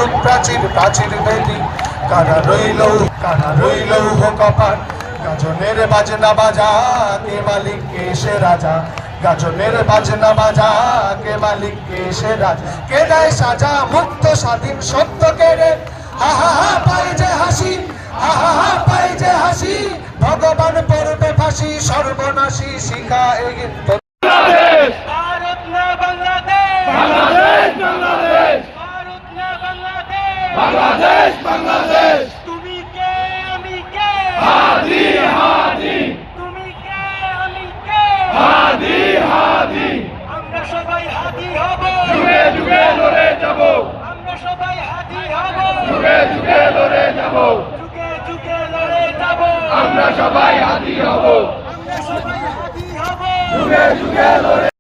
করুক প্রাচীর প্রাচীর বেদি, কারা রইল কপার। গাজনের বাজনা বাজা, কে মালিক কে সে রাজা। গাজনের বাজনা বাজা, কে মালিক কে সে রাজা। কে দেয় সাজা মুক্ত স্বাধীন সত্য কেড়ে, হা হা হা পাই যে হাসি, হা হা হা পাই যে হাসি। ভগবান পড়বে ফাঁসি, সর্বনাশী শিখা এগিয়ে। ভারত না বাংলাদেশ, বাংলাদেশ বাংলাদেশ, ভারত না বাংলাদেশ, বাংলাদেশ বাংলাদেশ। তুমি কে আমি কে, হাদি হাদি, তুমি কে আমি কে, হাদি হাদি। আমরা সবাই হাদি হব, যুগে যুগে লড়ে যাব, আমরা সবাই হাদি হব, যুগে যুগে লড়ে যাব, যুগে যুগে লড়ে যাব। আমরা সবাই হাদি হব, আমরা সবাই হাদি হব, যুগে যুগে লড়ে